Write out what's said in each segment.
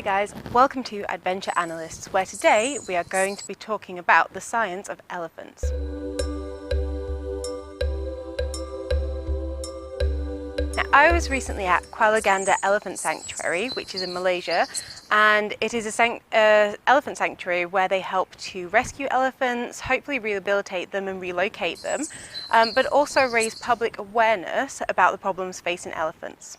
guys, welcome to Adventure Analysts, where today we are going to be talking about the science of elephants. Now, I was recently at Kuala Ganda Elephant Sanctuary, which is in Malaysia, and it is an elephant sanctuary where they help to rescue elephants, hopefully rehabilitate them and relocate them, but also raise public awareness about the problems facing elephants.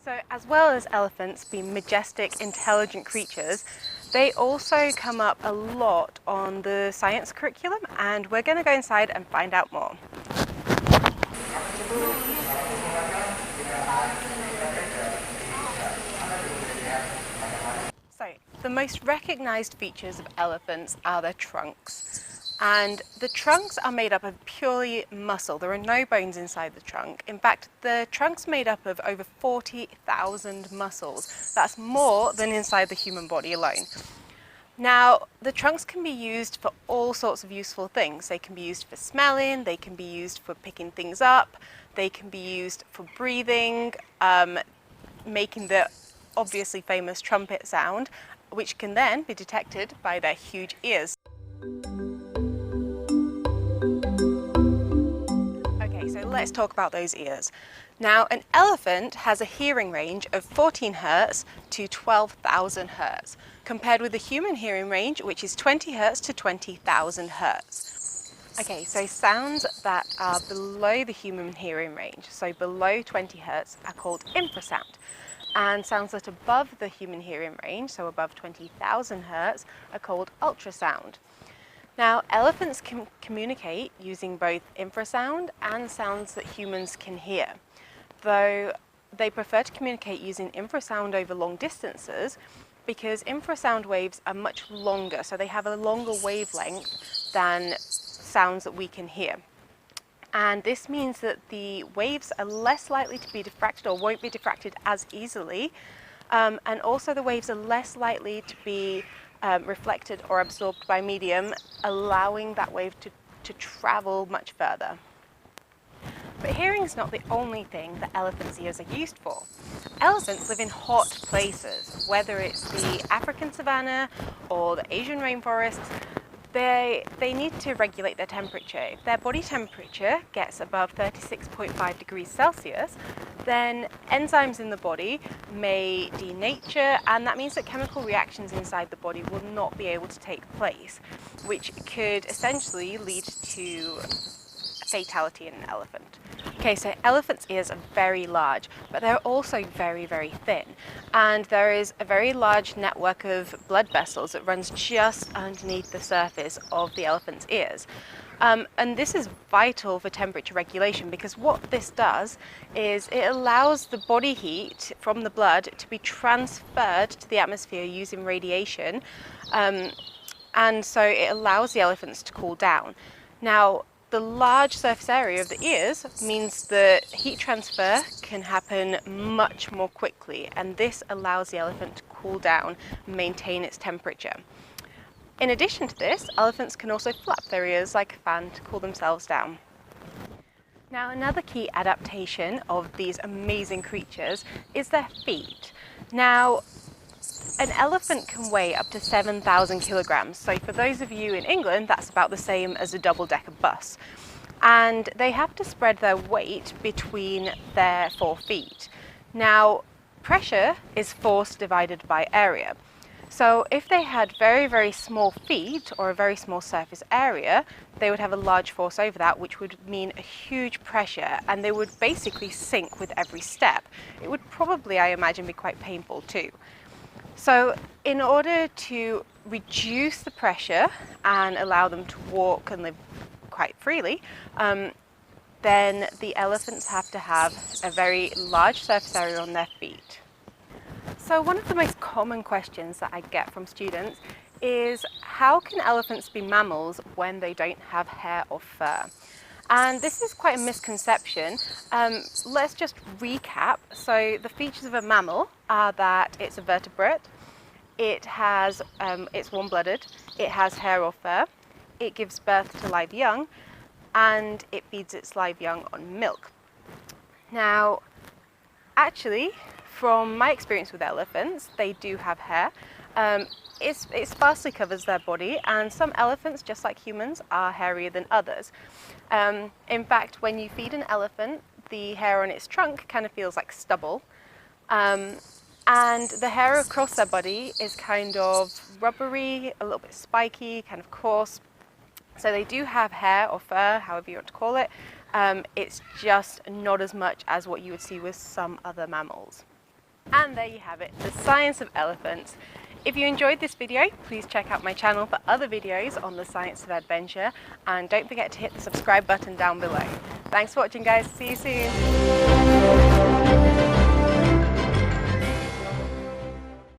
So as well as elephants being majestic, intelligent creatures, they also come up a lot on the science curriculum, and we're going to go inside and find out more. So the most recognized features of elephants are their trunks. And the trunks are made up of purely muscle. There are no bones inside the trunk. In fact, the trunk's made up of over 40,000 muscles. That's more than inside the human body alone. Now, the trunks can be used for all sorts of useful things. They can be used for smelling, they can be used for picking things up, they can be used for breathing, making the obviously famous trumpet sound, which can then be detected by their huge ears. So let's talk about those ears. Now, an elephant has a hearing range of 14 Hz to 12,000 Hz, compared with the human hearing range, which is 20 Hz to 20,000 Hz. Okay, so sounds that are below the human hearing range, so below 20 Hz, are called infrasound. And sounds that are above the human hearing range, so above 20,000 Hz, are called ultrasound. Now, elephants can communicate using both infrasound and sounds that humans can hear, though they prefer to communicate using infrasound over long distances because infrasound waves are much longer, so they have a longer wavelength than sounds that we can hear. And this means that the waves are less likely to be diffracted or won't be diffracted as easily, and also the waves are less likely to be reflected or absorbed by medium, allowing that wave to travel much further. But hearing is not the only thing that elephants' ears are used for. Elephants live in hot places, whether it's the African Savannah or the Asian rainforests. They need to regulate their temperature. If their body temperature gets above 36.5 degrees Celsius, then enzymes in the body may denature, and that means that chemical reactions inside the body will not be able to take place, which could essentially lead to fatality in an elephant. Okay, so elephants' ears are very large, but they're also very, very thin. And there is a very large network of blood vessels that runs just underneath the surface of the elephant's ears. And this is vital for temperature regulation because what this does is it allows the body heat from the blood to be transferred to the atmosphere using radiation. And so it allows the elephants to cool down. Now, the large surface area of the ears means that heat transfer can happen much more quickly, and this allows the elephant to cool down and maintain its temperature. In addition to this, elephants can also flap their ears like a fan to cool themselves down. Now, another key adaptation of these amazing creatures is their feet. Now, an elephant can weigh up to 7,000 kilograms. So for those of you in England, that's about the same as a double-decker bus. And they have to spread their weight between their 4 feet. Now, pressure is force divided by area. So if they had very, very small feet or a very small surface area, they would have a large force over that, which would mean a huge pressure, and they would basically sink with every step. It would probably, I imagine, be quite painful too. So in order to reduce the pressure and allow them to walk and live quite freely, then the elephants have to have a very large surface area on their feet. So one of the most common questions that I get from students is, how can elephants be mammals when they don't have hair or fur? And this is quite a misconception. Let's just recap. So the features of a mammal are that it's a vertebrate, it's warm-blooded, it has hair or fur, it gives birth to live young, and it feeds its live young on milk. Now, actually, From my experience with elephants, they do have hair. It sparsely covers their body, and some elephants, just like humans, are hairier than others. In fact, when you feed an elephant, the hair on its trunk kind of feels like stubble. And the hair across their body is kind of rubbery, a little bit spiky, kind of coarse. So they do have hair or fur, however you want to call it. It's just not as much as what you would see with some other mammals. And there you have it, the science of elephants. If you enjoyed this video, please check out my channel for other videos on the science of adventure, and don't forget to hit the subscribe button down below. Thanks for watching, guys. See you soon.